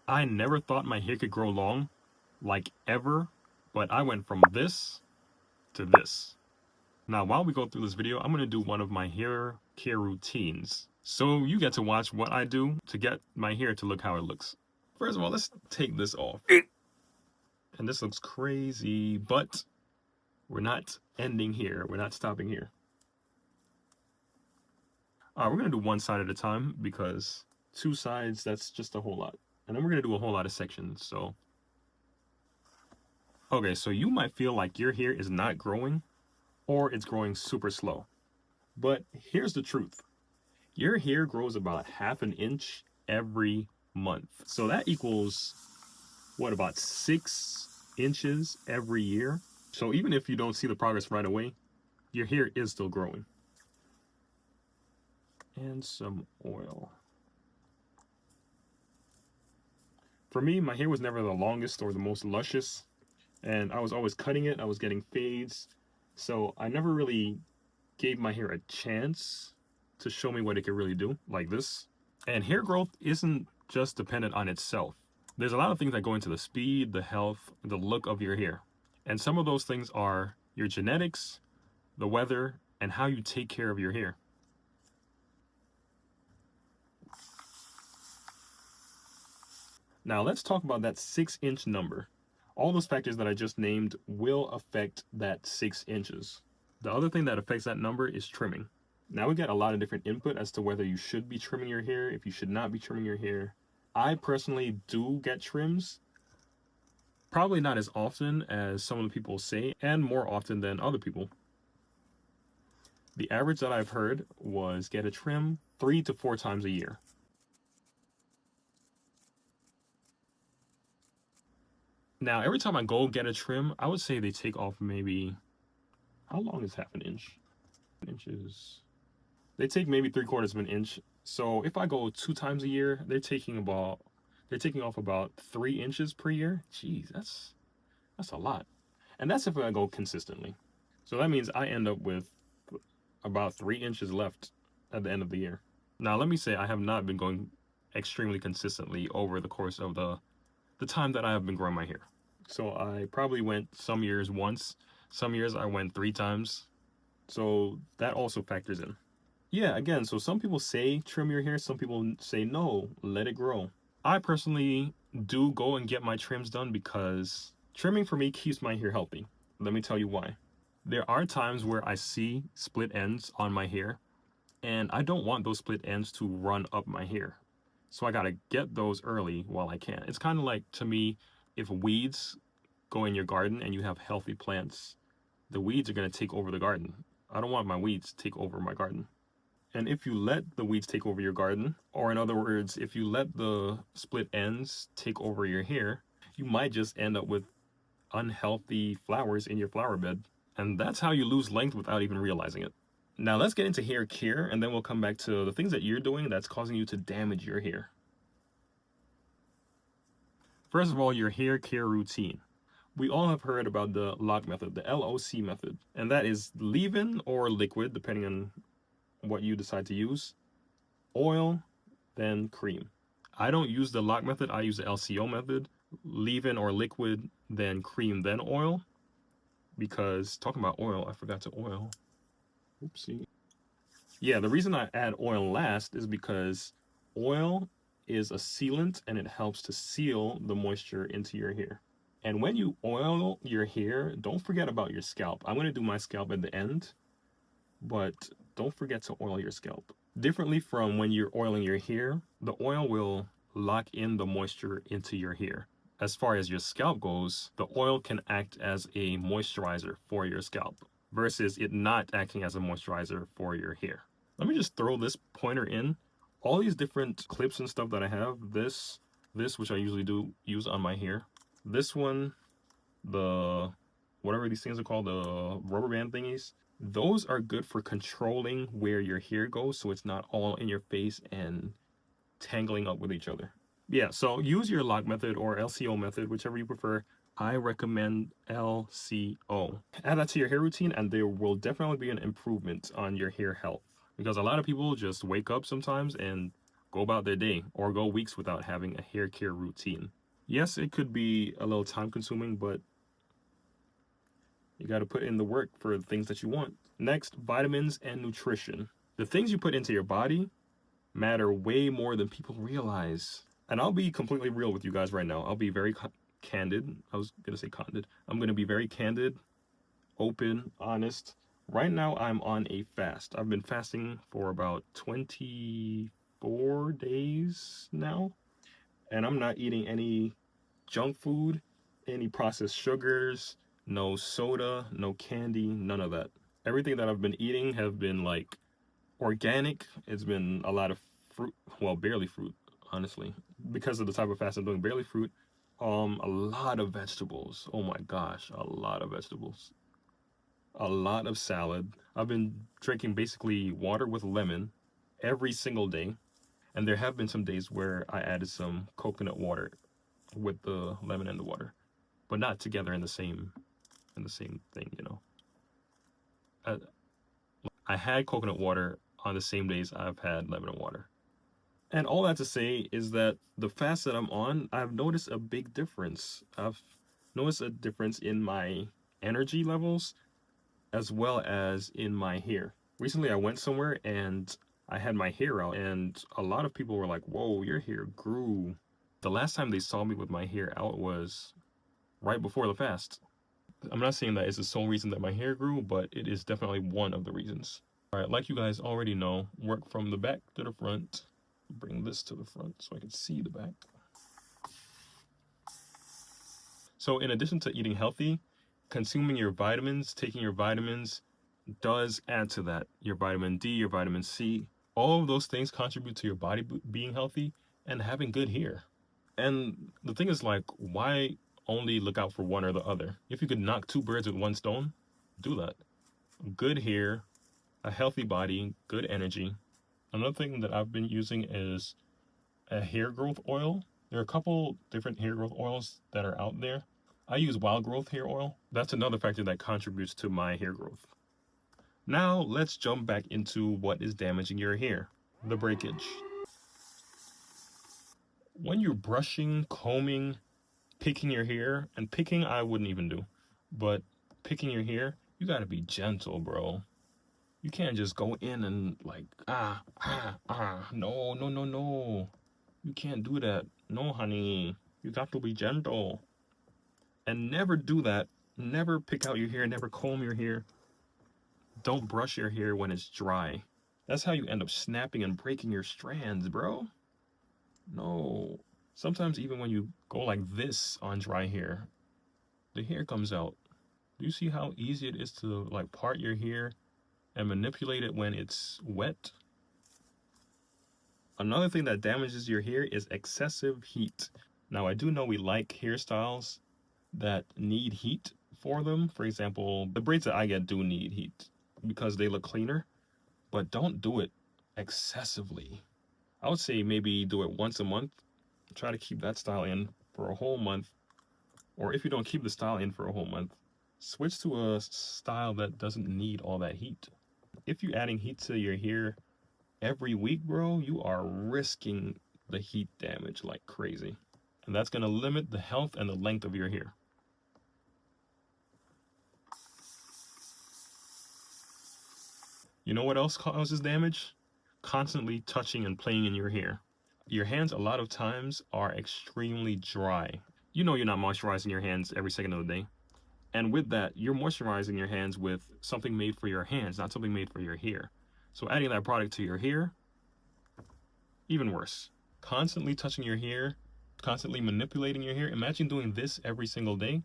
I never thought my hair could grow long, like ever, but I went from this to this. Now, while we go through this video, I'm going to do one of my hair care routines. So you get to watch what I do to get my hair to look how it looks. First of all, let's take this off. And this looks crazy, but we're not ending here. We're not stopping here. We're going to do one side at a time because two sides, that's just a whole lot. And then we're going to do a whole lot of sections. So, okay, so you might feel like your hair is not growing or it's growing super slow. But here's the truth. Your hair grows about ½ an inch every month. So that equals, what, about 6 inches every year? So even if you don't see the progress right away, your hair is still growing. And some oil. For me, my hair was never the longest or the most luscious, and I was always cutting it. I was getting fades. So I never really gave my hair a chance to show me what it could really do, like this. And hair growth isn't just dependent on itself. There's a lot of things that go into the speed, the health, the look of your hair. And some of those things are your genetics, the weather, and how you take care of your hair. Now let's talk about that 6-inch number. All those factors that I just named will affect that 6 inches. The other thing that affects that number is trimming. Now we get a lot of different input as to whether you should be trimming your hair, if you should not be trimming your hair. I personally do get trims, probably not as often as some of the people say, and more often than other people. The average that I've heard was get a trim 3 to 4 times a year. Now, every time I go get a trim, I would say they take off maybe, how long is ½ an inch? Inches. They take maybe 3/4 of an inch. So if I go 2 times a year, they're taking off about 3 inches per year. Jeez, that's a lot. And that's if I go consistently. So that means I end up with about 3 inches left at the end of the year. Now, let me say I have not been going extremely consistently over the course of the time that I have been growing my hair. So I probably went some years once, some years I went 3 times. So that also factors in. Yeah, again, so some people say trim your hair, some people say no, let it grow. I personally do go and get my trims done because trimming for me keeps my hair healthy. Let me tell you why. There are times where I see split ends on my hair, and I don't want those split ends to run up my hair. So I gotta get those early while I can. It's kind of like, to me, if weeds go in your garden and you have healthy plants, the weeds are gonna take over the garden. I don't want my weeds to take over my garden. And if you let the weeds take over your garden, or in other words, if you let the split ends take over your hair, you might just end up with unhealthy flowers in your flower bed. And that's how you lose length without even realizing it. Now let's get into hair care, and then we'll come back to the things that you're doing that's causing you to damage your hair. First of all, your hair care routine. We all have heard about the LOC method, the LOC method, and that is leave-in or liquid, depending on what you decide to use, oil, then cream. I don't use the LOC method, I use the LCO method, leave-in or liquid, then cream, then oil, because talking about oil, I forgot to oil. Oopsie. Yeah, the reason I add oil last is because oil is a sealant and it helps to seal the moisture into your hair. And when you oil your hair, don't forget about your scalp. I'm going to do my scalp at the end, but don't forget to oil your scalp. Differently from when you're oiling your hair, the oil will lock in the moisture into your hair. As far as your scalp goes, the oil can act as a moisturizer for your scalp versus it not acting as a moisturizer for your hair. Let me just throw this pointer in. All these different clips and stuff that I have, this which I usually do use on my hair, this one, the whatever these things are called, the rubber band thingies, those are good for controlling where your hair goes so it's not all in your face and tangling up with each other. Yeah, so use your LOC method or LCO method, whichever you prefer. I recommend LCO. Add that to your hair routine and there will definitely be an improvement on your hair health. Because a lot of people just wake up sometimes and go about their day or go weeks without having a hair care routine. Yes, it could be a little time consuming, but you got to put in the work for the things that you want. Next, vitamins and nutrition. The things you put into your body matter way more than people realize. And I'll be completely real with you guys right now. I'll be very candid. I was going to say candid. I'm going to be very candid, open, honest. Right now, I'm on a fast. I've been fasting for about 24 days now. And I'm not eating any junk food, any processed sugars, no soda, no candy, none of that. Everything that I've been eating have been like organic. It's been a lot of fruit, well, barely fruit, honestly, because of the type of fast I'm doing. Barely fruit, a lot of vegetables. Oh my gosh, a lot of vegetables, a lot of salad. I've been drinking basically water with lemon every single day, and there have been some days where I added some coconut water with the lemon and the water, but not together in the same thing, you know. I had coconut water on the same days I've had lemon and water. And all that to say is that the fast that I'm on, I've noticed a big difference. I've noticed a difference in my energy levels as well as in my hair. Recently I went somewhere and I had my hair out, and a lot of people were like, whoa, your hair grew. The last time they saw me with my hair out was right before the fast. I'm not saying that it's the sole reason that my hair grew, but it is definitely one of the reasons. All right, like you guys already know, work from the back to the front. Bring this to the front so I can see the back. So in addition to eating healthy, consuming your vitamins, taking your vitamins does add to that. Your vitamin D, your vitamin C, all of those things contribute to your body being healthy and having good hair. And the thing is, like, why only look out for one or the other? If you could knock two birds with one stone, do that. Good hair, a healthy body, good energy. Another thing that I've been using is a hair growth oil. There are a couple different hair growth oils that are out there. I use wild growth hair oil. That's another factor that contributes to my hair growth. Now let's jump back into what is damaging your hair, the breakage. When you're brushing, combing, picking your hair, and picking I wouldn't even do, but picking your hair, you gotta be gentle, bro. You can't just go in and like, no, no, no, no. You can't do that. No, honey. You got to be gentle. And never do that. Never pick out your hair, never comb your hair. Don't brush your hair when it's dry. That's how you end up snapping and breaking your strands, bro. No. Sometimes even when you go like this on dry hair, the hair comes out. Do you see how easy it is to like part your hair and manipulate it when it's wet? Another thing that damages your hair is excessive heat. Now, I do know we like hairstyles that need heat for them. For example, the braids that I get do need heat because they look cleaner, but don't do it excessively. I would say maybe do it once a month. Try to keep that style in for a whole month. Or if you don't keep the style in for a whole month, switch to a style that doesn't need all that heat. If you're adding heat to your hair every week, bro, you are risking the heat damage like crazy. And that's going to limit the health and the length of your hair. You know what else causes damage? Constantly touching and playing in your hair. Your hands a lot of times are extremely dry. You know you're not moisturizing your hands every second of the day. And with that, you're moisturizing your hands with something made for your hands, not something made for your hair. So adding that product to your hair, even worse. Constantly touching your hair, constantly manipulating your hair. Imagine doing this every single day.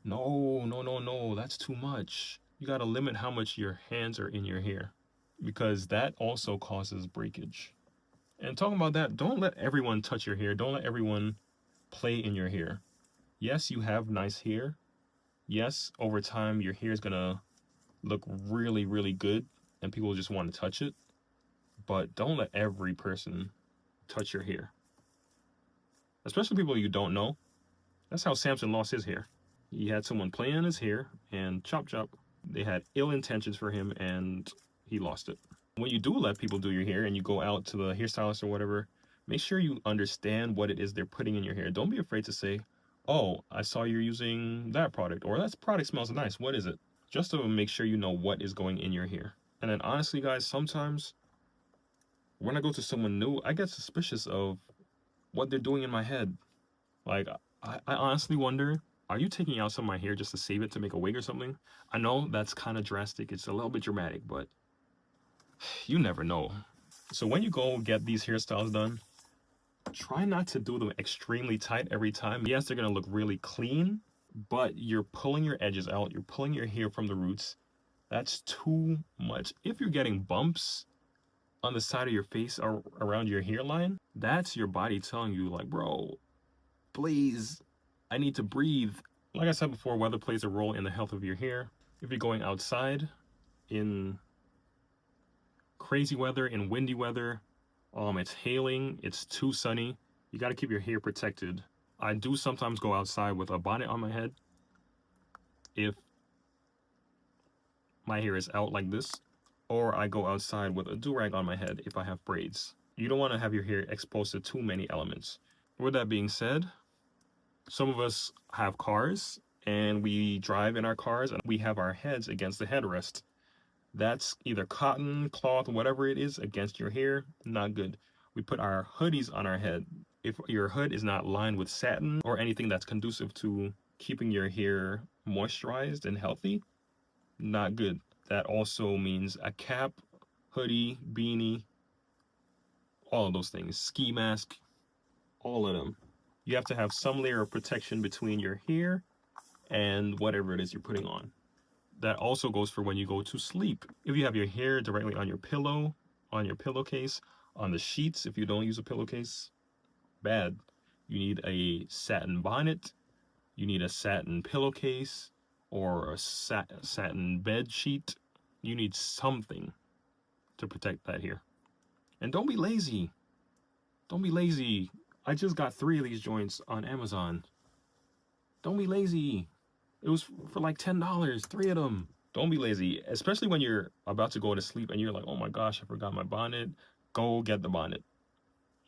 No, no, no, no, that's too much. You gotta limit how much your hands are in your hair because that also causes breakage. And talking about that, don't let everyone touch your hair. Don't let everyone play in your hair. Yes, you have nice hair. Yes, over time, your hair is gonna look really, really good and people just want to touch it. But don't let every person touch your hair. Especially people you don't know. That's how Samson lost his hair. He had someone play in his hair and chop chop. They had ill intentions for him and he lost it. When you do let people do your hair and you go out to the hairstylist or whatever, make sure you understand what it is they're putting in your hair. Don't be afraid to say, oh, I saw you're using that product, or that product smells nice. What is it? Just to make sure you know what is going in your hair. And then honestly, guys, sometimes when I go to someone new, I get suspicious of what they're doing in my head. Like, I honestly wonder, are you taking out some of my hair just to save it to make a wig or something? I know that's kind of drastic. It's a little bit dramatic, but you never know. So when you go get these hairstyles done, try not to do them extremely tight every time. Yes, they're going to look really clean, but you're pulling your edges out. You're pulling your hair from the roots. That's too much. If you're getting bumps on the side of your face or around your hairline, that's your body telling you, like, bro, please, I need to breathe. Like I said before, weather plays a role in the health of your hair. If you're going outside in crazy weather, in windy weather, it's hailing, it's too sunny, you got to keep your hair protected. I do sometimes go outside with a bonnet on my head if my hair is out like this, or I go outside with a do-rag on my head if I have braids. You don't want to have your hair exposed to too many elements. With that being said, some of us have cars and we drive in our cars and we have our heads against the headrest. That's either cotton, cloth, whatever it is against your hair, not good. We put our hoodies on our head. If your hood is not lined with satin or anything that's conducive to keeping your hair moisturized and healthy, not good. That also means a cap, hoodie, beanie, all of those things, ski mask, all of them. You have to have some layer of protection between your hair and whatever it is you're putting on. That also goes for when you go to sleep. If you have your hair directly on your pillow, on your pillowcase, on the sheets, if you don't use a pillowcase, bad. You need a satin bonnet, you need a satin pillowcase, or a satin bed sheet. You need something to protect that hair. And don't be lazy. Don't be lazy. I just got 3 of these joints on Amazon. Don't be lazy. It was for like $10, 3 of them. Don't be lazy, especially when you're about to go to sleep and you're like, oh my gosh, I forgot my bonnet. Go get the bonnet.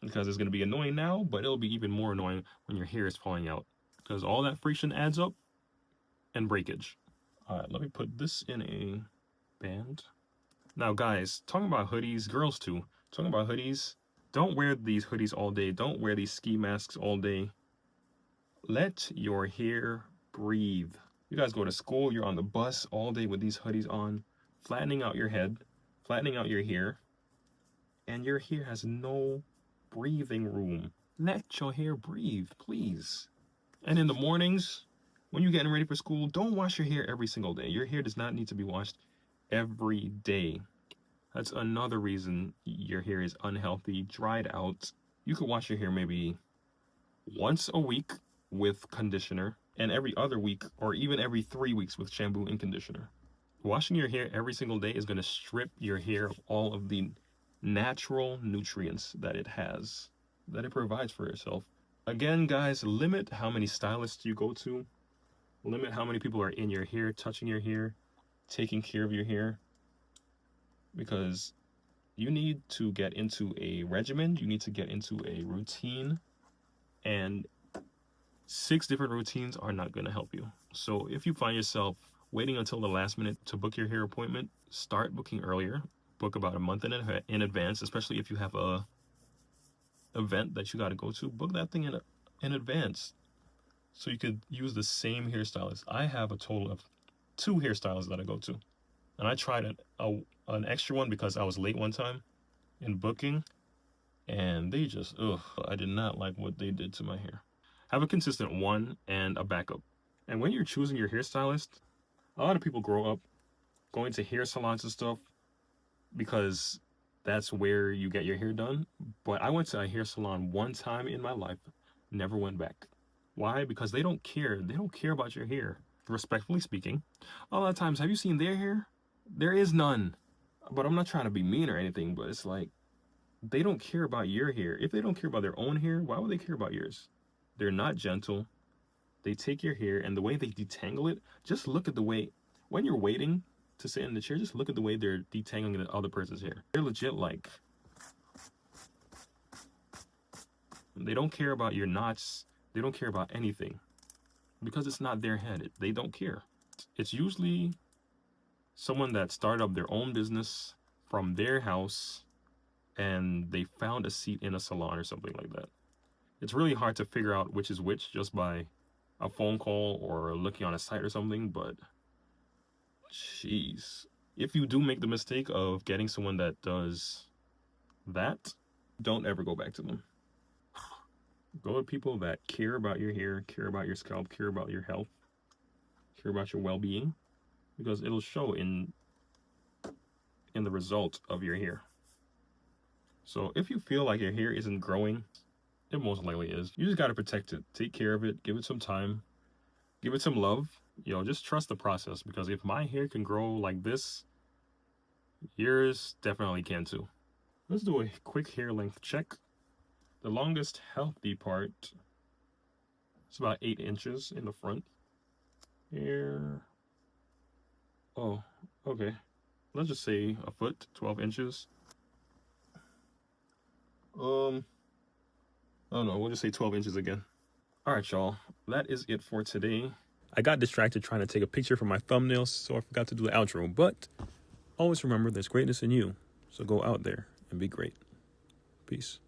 Because it's going to be annoying now, but it'll be even more annoying when your hair is falling out. Because all that friction adds up and breakage. All right, let me put this in a band. Now, guys, talking about hoodies, girls too, talking about hoodies, don't wear these hoodies all day. Don't wear these ski masks all day. Let your hair breathe. You guys go to school, you're on the bus all day with these hoodies on, flattening out your head, flattening out your hair, and your hair has no breathing room. Let your hair breathe, please. And in the mornings, when you're getting ready for school, don't wash your hair every single day. Your hair does not need to be washed every day. That's another reason your hair is unhealthy, dried out. You could wash your hair maybe once a week with conditioner, and every other week or even every 3 weeks with shampoo and conditioner. Washing your hair every single day is going to strip your hair of all of the natural nutrients that it has, that it provides for itself. Again, guys, limit how many stylists you go to. Limit how many people are in your hair, touching your hair, taking care of your hair. Because you need to get into a regimen, you need to get into a routine, and 6 different routines are not going to help you. So if you find yourself waiting until the last minute to book your hair appointment, start booking earlier. Book about a month in advance, especially if you have a event that you got to go to. Book that thing in advance so you could use the same hairstylist. I have a total of 2 hairstylists that I go to. And I tried an extra one because I was late one time in booking. And they just, I did not like what they did to my hair. Have a consistent one and a backup. And when you're choosing your hairstylist, a lot of people grow up going to hair salons and stuff because that's where you get your hair done. But I went to a hair salon one time in my life, never went back. Why? Because they don't care. They don't care about your hair. Respectfully speaking, a lot of times, have you seen their hair? There is none. But I'm not trying to be mean or anything, but it's like, they don't care about your hair. If they don't care about their own hair, why would they care about yours? They're not gentle. They take your hair and the way they detangle it, just look at the way, when you're waiting to sit in the chair, just look at the way they're detangling the other person's hair. They're legit like, they don't care about your knots. They don't care about anything because it's not their head. They don't care. It's usually someone that started up their own business from their house and they found a seat in a salon or something like that. It's really hard to figure out which is which just by a phone call or looking on a site or something, but jeez. If you do make the mistake of getting someone that does that, don't ever go back to them. Go with people that care about your hair, care about your scalp, care about your health, care about your well-being, because it'll show in the result of your hair. So if you feel like your hair isn't growing, it most likely is. You just got to protect it. Take care of it. Give it some time. Give it some love. You know, just trust the process, because if my hair can grow like this, yours definitely can too. Let's do a quick hair length check. The longest healthy part is about 8 inches in the front. Here. Oh, okay. Let's just say a foot, 12 inches. I don't know, we'll just say 12 inches again. All right, y'all. That is it for today. I got distracted trying to take a picture for my thumbnails, so I forgot to do the outro. But always remember, there's greatness in you. So go out there and be great. Peace.